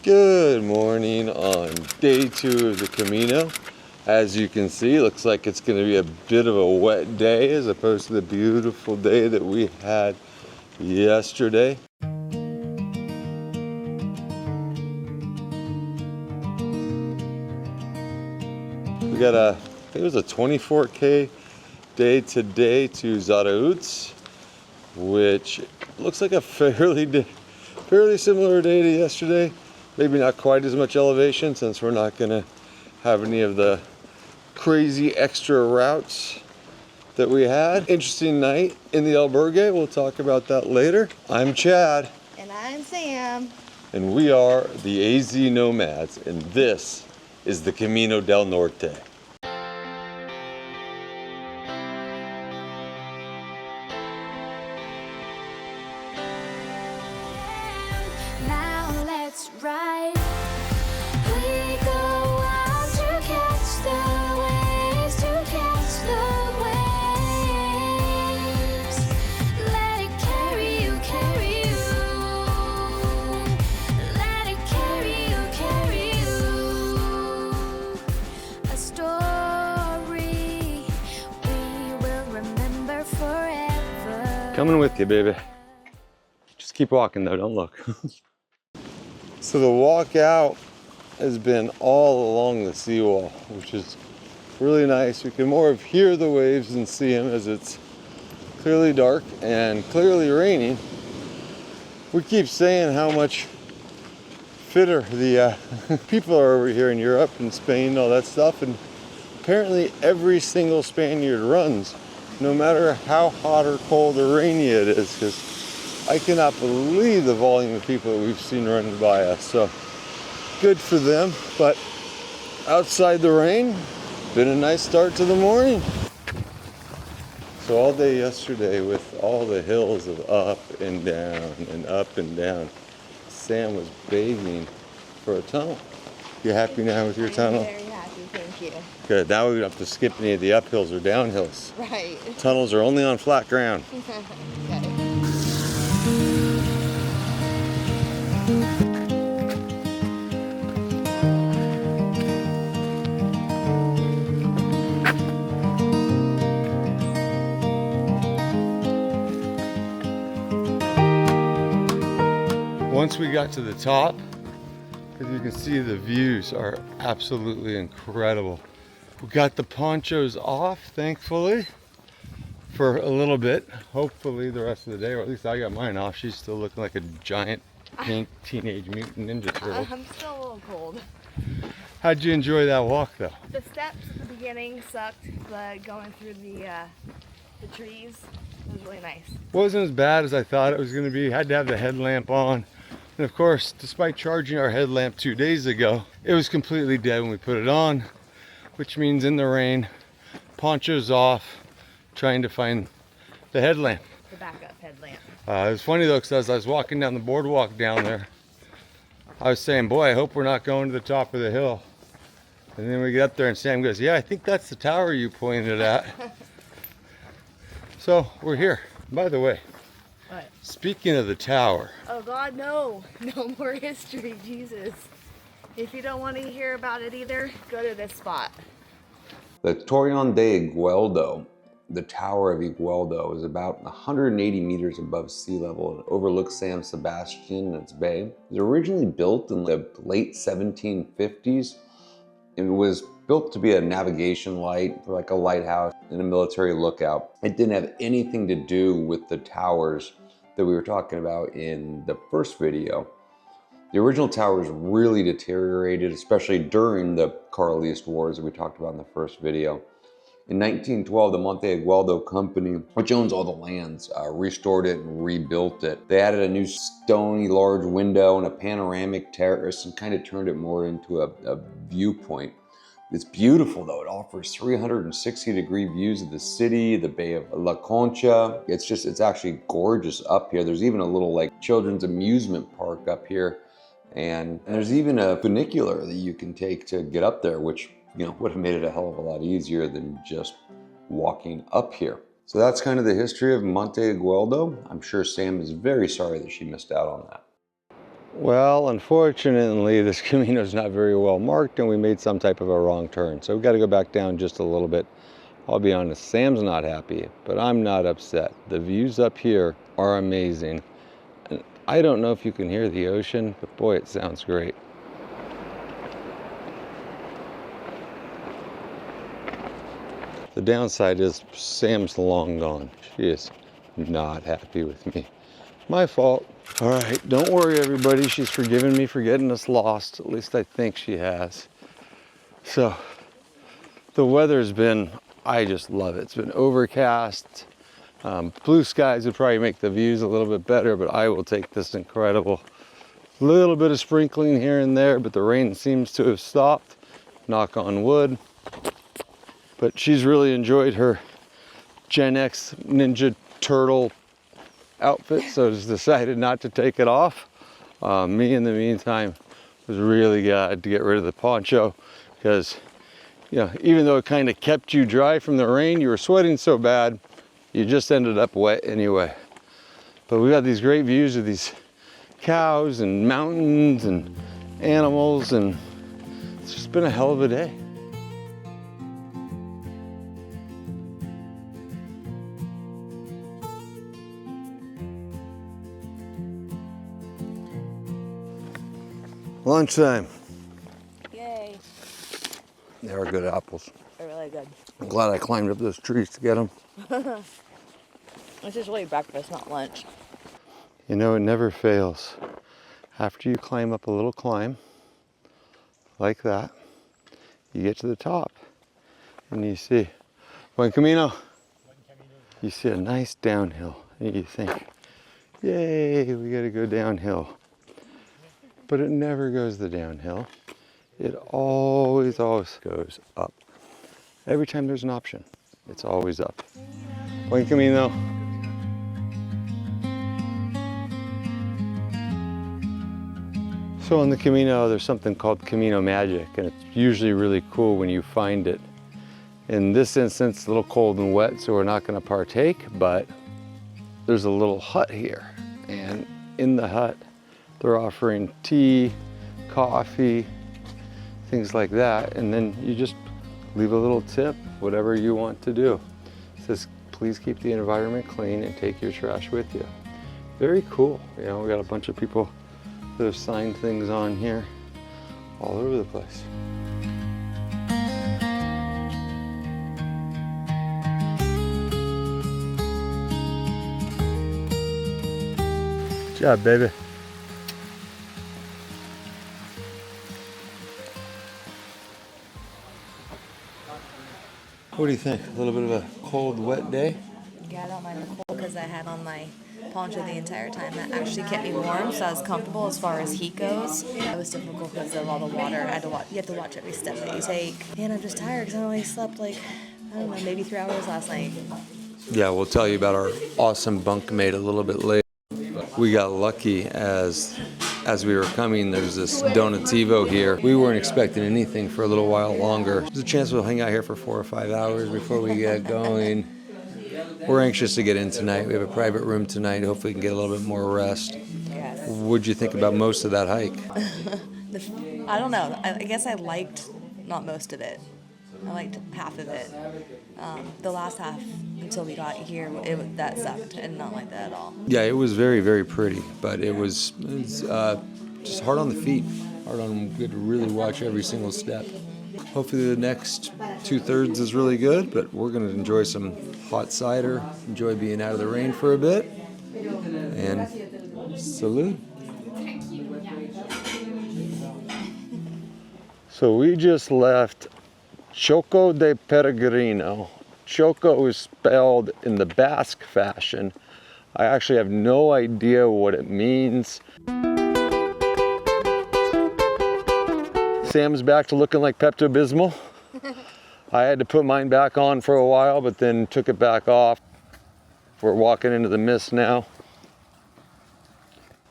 Good morning on day 2 of the Camino. As you can see, it looks like it's going to be a bit of a wet day as opposed to the beautiful day that we had yesterday. We got I think it was a 24K day today to Zarautz, which looks like a fairly similar day to yesterday. Maybe not quite as much elevation since we're not going to have any of the crazy extra routes that we had. Interesting night in the albergue. We'll talk about that later. I'm Chad. And I'm Sam. And we are the AZ Nomads, and this is the Camino del Norte. Coming with you, baby. Just keep walking though, don't look. So the walk out has been all along the seawall, which is really nice. We can more of hear the waves than see them as it's clearly dark and clearly raining. We keep saying how much fitter the people are over here in Europe and Spain and all that stuff, and apparently every single Spaniard runs, no matter how hot or cold or rainy it is, because I cannot believe the volume of people that we've seen running by us. So good for them, but outside the rain, been a nice start to the morning. So all day yesterday with all the hills of up and down and up and down, Sam was begging for a tunnel. You happy now with your tunnel? Very happy, thank you. Good, now we don't have to skip any of the uphills or downhills. Right. Tunnels are only on flat ground. Okay. Once we got to the top, as you can see, the views are absolutely incredible. We got the ponchos off, thankfully, for a little bit. Hopefully the rest of the day, or at least I got mine off. She's still looking like a giant pink Teenage Mutant Ninja Turtle. I'm still a little cold. How'd you enjoy that walk, though? The steps at the beginning sucked, but going through the trees was really nice. Wasn't as bad as I thought it was going to be. Had to have the headlamp on. And of course, despite charging our headlamp 2 days ago, it was completely dead when we put it on, which means in the rain, ponchos off, trying to find the headlamp. The backup headlamp. It was funny though, because as I was walking down the boardwalk down there, I was saying, boy, I hope we're not going to the top of the hill. And then we get up there and Sam goes, yeah, I think that's the tower you pointed at. So we're here. By the way, what? Speaking of the tower. Oh God, no. No more history, Jesus. If you don't want to hear about it either, go to this spot. The Torreón de Igueldo, the Tower of Igueldo, is about 180 meters above sea level and overlooks San Sebastián and its bay. It was originally built in the late 1750s. It was built to be a navigation light, for like a lighthouse and a military lookout. It didn't have anything to do with the towers that we were talking about in the first video. The original towers really deteriorated, especially during the Carlist Wars that we talked about in the first video. In 1912, the Monte Aguildo company, which owns all the lands, restored it and rebuilt it. They added a new stony large window and a panoramic terrace and kind of turned it more into a viewpoint. It's beautiful though. It offers 360-degree views of the city, the Bay of La Concha. It's actually gorgeous up here. There's even a little like children's amusement park up here. And there's even a funicular that you can take to get up there, which, you know, would have made it a hell of a lot easier than just walking up here. So that's kind of the history of Monte Aguildo. I'm sure Sam is very sorry that she missed out on that. Well, unfortunately, this Camino is not very well marked and we made some type of a wrong turn. So we've got to go back down just a little bit. I'll be honest, Sam's not happy, but I'm not upset. The views up here are amazing. And I don't know if you can hear the ocean, but boy, it sounds great. The downside is Sam's long gone. She is not happy with me. My fault. All right, don't worry everybody. She's forgiven me for getting us lost. At least I think she has. So the weather's been, I just love it. It's been overcast. Blue skies would probably make the views a little bit better, but I will take this incredible. Little bit of sprinkling here and there, but the rain seems to have stopped. Knock on wood. But she's really enjoyed her Gen X Ninja Turtle outfit, so just decided not to take it off. Me, in the meantime, was really glad to get rid of the poncho because, you know, even though it kind of kept you dry from the rain, you were sweating so bad, you just ended up wet anyway. But we got these great views of these cows and mountains and animals, and it's just been a hell of a day. Lunchtime. Yay. They are good apples. They're really good. I'm glad I climbed up those trees to get them. This is really breakfast, not lunch. You know, it never fails. After you climb up a little climb, like that, you get to the top and you see, Buen Camino. You see a nice downhill and you think, yay, we gotta go downhill. But it never goes the downhill. It always goes up. Every time there's an option, it's always up. Buen Camino. So on the Camino, there's something called Camino magic, and it's usually really cool when you find it. In this instance, it's a little cold and wet, so we're not gonna partake, but there's a little hut here. And in the hut, they're offering tea, coffee, things like that, and then you just leave a little tip, whatever you want to do. It says, please keep the environment clean and take your trash with you. Very cool. You know, we got a bunch of people that have signed things on here all over the place. Good job, baby. What do you think? A little bit of a cold, wet day? Yeah, I don't mind the cold because I had on my poncho the entire time. That actually kept me warm, so I was comfortable as far as heat goes. It was difficult because of all the water. I had to watch. You have to watch every step that you take. And I'm just tired because I only slept like, I don't know, maybe 3 hours last night. Yeah, we'll tell you about our awesome bunkmate a little bit later. We got lucky as we were coming. There's this Donativo here. We weren't expecting anything for a little while longer. There's a chance we'll hang out here for 4 or 5 hours before we get going. We're anxious to get in tonight. We have a private room tonight. Hopefully we can get a little bit more rest. Yes. What'd you think about most of that hike? I don't know. I guess I liked not most of it. I liked half of it. The last half, until we got here, that sucked. I did not like that at all. Yeah, it was very, very pretty, but it was just hard on the feet. Hard on, we had to really watch every single step. Hopefully the next 2/3 is really good, but we're going to enjoy some hot cider, enjoy being out of the rain for a bit, and salud. So we just left Choco de Peregrino. Choco is spelled in the Basque fashion. I actually have no idea what it means. Sam's back to looking like Pepto-Bismol. I had to put mine back on for a while, but then took it back off. We're walking into the mist now.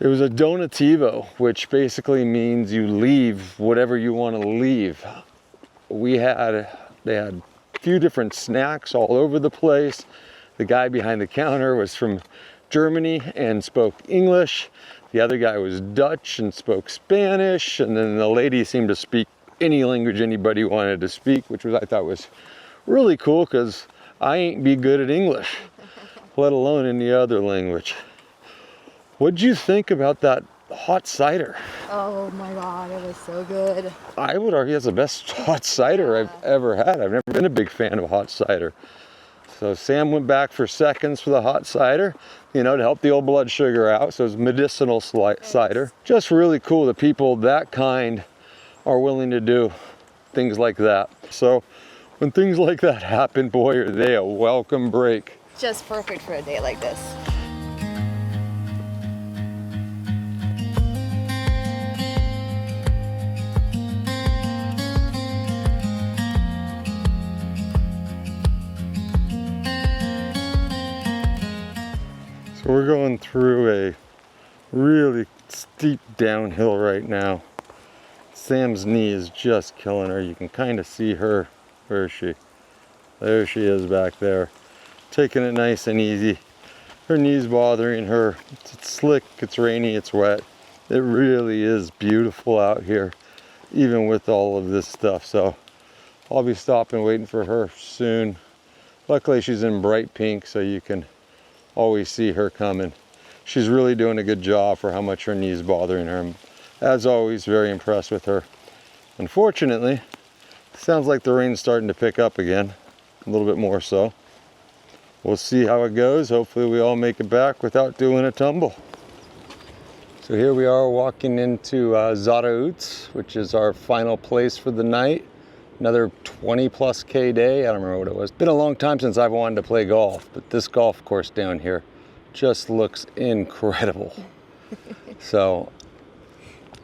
It was a Donativo, which basically means you leave whatever you want to leave. They had a few different snacks all over the place. The guy behind the counter was from Germany and spoke English. The other guy was Dutch and spoke Spanish, and then the lady seemed to speak any language anybody wanted to speak, which was, I thought was really cool, because I ain't be good at English, let alone any other language. What'd you think about that hot cider? Oh my God, it was so good. I would argue it's the best hot cider I've ever had. I've never been a big fan of hot cider. So Sam went back for seconds for the hot cider, you know, to help the old blood sugar out. So it's medicinal cider. Just really cool that people that kind are willing to do things like that. So when things like that happen, boy, are they a welcome break. Just perfect for a day like this. So we're going through a really steep downhill right now. Sam's knee is just killing her. You can kind of see her. Where is she? There she is back there. Taking it nice and easy. Her knee's bothering her. It's slick, it's rainy, it's wet. It really is beautiful out here, even with all of this stuff. So I'll be stopping waiting for her soon. Luckily she's in bright pink, so you can always see her coming. She's really doing a good job for how much her knee's bothering her. I'm, as always, very impressed with her. Unfortunately, sounds like the rain's starting to pick up again, a little bit more so. We'll see how it goes. Hopefully we all make it back without doing a tumble. So here we are walking into Zarautz, which is our final place for the night. Another 20+ K day. I don't remember what it was. Been a long time since I've wanted to play golf, but this golf course down here just looks incredible. So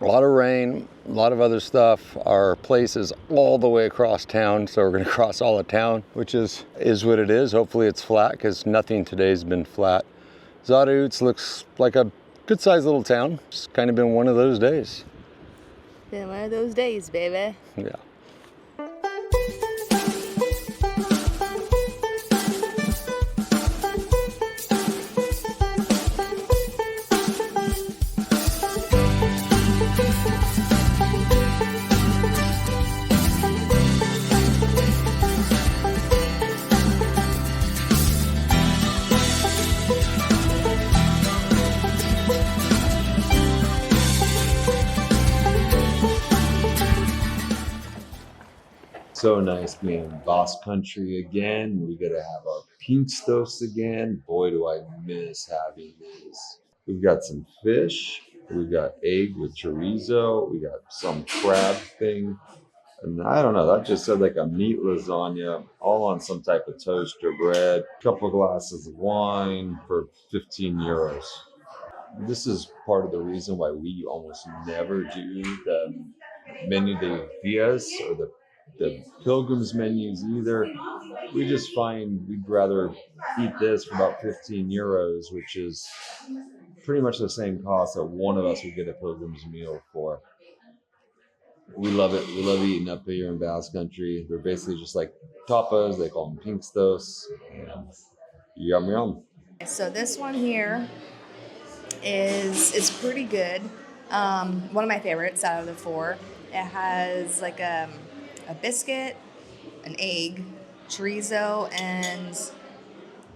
a lot of rain, a lot of other stuff. Our place is all the way across town, so we're gonna cross all of town, which is what it is. Hopefully it's flat, because nothing today's been flat. Zarautz looks like a good-sized little town. It's kind of been one of those days. Been one of those days, baby. Yeah. So nice being in Basque country again. We get to have our pinstos again. Boy, do I miss having these. We've got some fish. We've got egg with chorizo. We got some crab thing. And I don't know, that just said like a meat lasagna, all on some type of toast or bread. A couple glasses of wine for 15 euros. This is part of the reason why we almost never do the menu de dias or the pilgrims menus either. We just find we'd rather eat this for about 15 euros, which is pretty much the same cost that one of us would get a pilgrim's meal for. We love it. We love eating up here in Basque country. They're basically just like tapas. They call them pinkstos. And yum yum. So this one here is pretty good. One of my favorites out of the four. It has like a biscuit, an egg, chorizo, and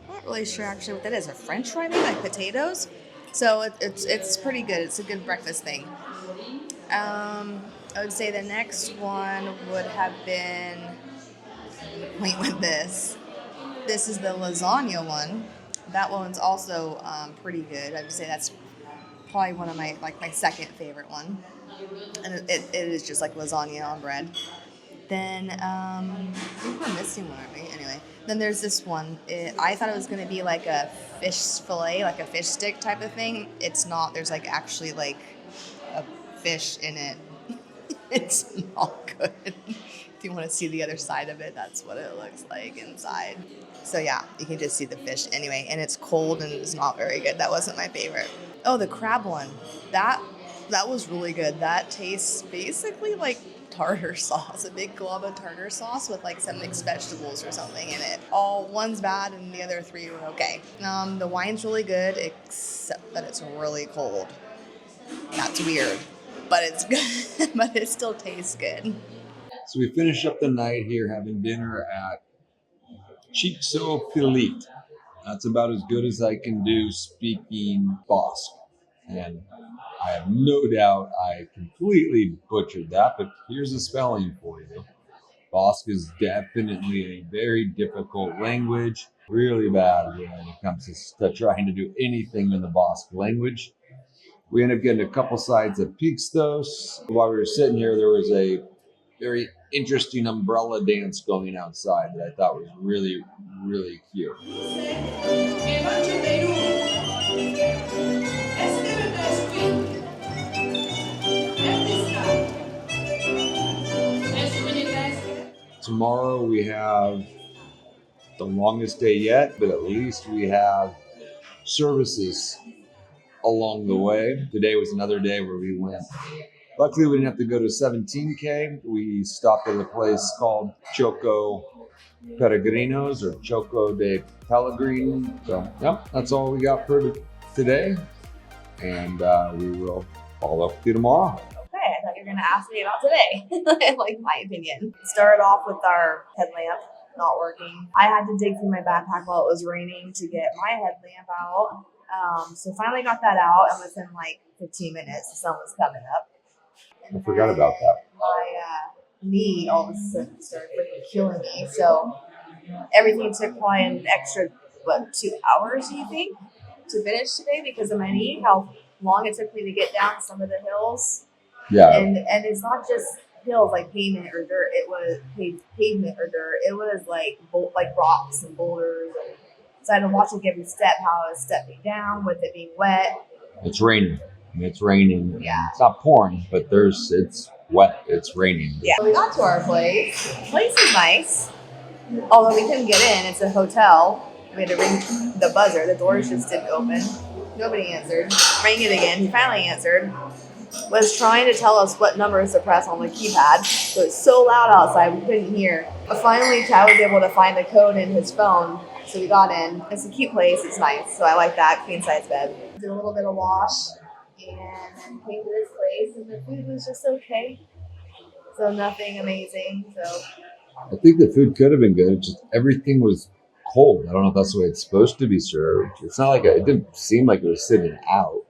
I'm not really sure actually what that is. A French fry, maybe, like potatoes. So it's pretty good. It's a good breakfast thing. I would say the next one would have been, wait with this. This is the lasagna one. That one's also pretty good. I would say that's probably one of my second favorite one. And it is just like lasagna on bread. Then I think we're missing one, aren't we? Anyway, then there's this one. I thought it was gonna be like a fish fillet, like a fish stick type of thing. It's not. There's like actually like a fish in it. It's not good. If you want to see the other side of it, that's what it looks like inside. So yeah, you can just see the fish anyway, and it's cold and it's not very good. That wasn't my favorite. Oh, the crab one. That was really good. That tastes basically like tartar sauce, a big glob of tartar sauce with like some mixed vegetables or something in it. One's bad and the other three were okay. The wine's really good, except that it's really cold. That's weird, but it's good. But it still tastes good. So we finish up the night here having dinner at Chicso Filit. That's about as good as I can do speaking Basque. And I have no doubt I completely butchered that, but here's the spelling for you. Basque is definitely a very difficult language, really bad when it comes to trying to do anything in the Basque language. We ended up getting a couple sides of pixtos. While we were sitting here, there was a very interesting umbrella dance going outside that I thought was really, really cute. Tomorrow we have the longest day yet, but at least we have services along the way. Today was another day where we went. Luckily, we didn't have to go to 17K. We stopped at a place called Choco Peregrinos or Choco de Pellegrini. So, yep, that's all we got for today. And we will follow up with you tomorrow. Okay, I thought you were going to ask me about today. Like my opinion. Started off with our headlamp not working. I had to dig through my backpack while it was raining to get my headlamp out. So finally got that out, and within like 15 minutes, the sun was coming up. I forgot about that. My knee all of a sudden started freaking killing me. So everything took probably an extra, 2 hours, do you think, to finish today because of my knee? How long it took me to get down some of the hills. Yeah. And it's not just hills like pavement or dirt. It was pavement or dirt. It was like rocks and boulders. So I had to watch like every step, how I was stepping down with it being wet. It's raining. It's raining. Yeah. It's not pouring, but it's wet. It's raining. Yeah. So we got to our place. The place is nice. Although we couldn't get in. It's a hotel. We had to ring the buzzer. The doors just didn't open. Nobody answered. Rang it again. He finally answered. Was trying to tell us what numbers to press on the keypad. So it's so loud outside we couldn't hear. But finally, Chad was able to find the code in his phone. So we got in. It's a cute place. It's nice. So I like that. Queen size bed. Did a little bit of wash. And then came to this place. And the food was just okay. So nothing amazing. So I think the food could have been good. Just everything was cold. I don't know if that's the way it's supposed to be served. It's not like it didn't seem like it was sitting out.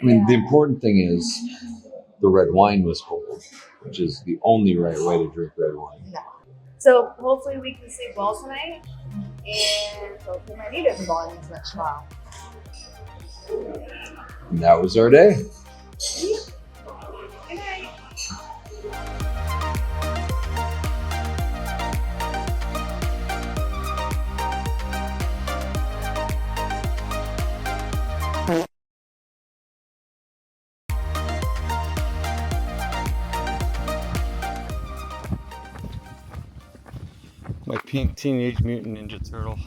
I mean, the important thing is the red wine was cold, which is the only right way to drink red wine. no. So hopefully we can sleep well tonight. And hopefully my knee doesn't bother me too much tomorrow. And that was our day. Good night. My pink Teenage Mutant Ninja Turtle.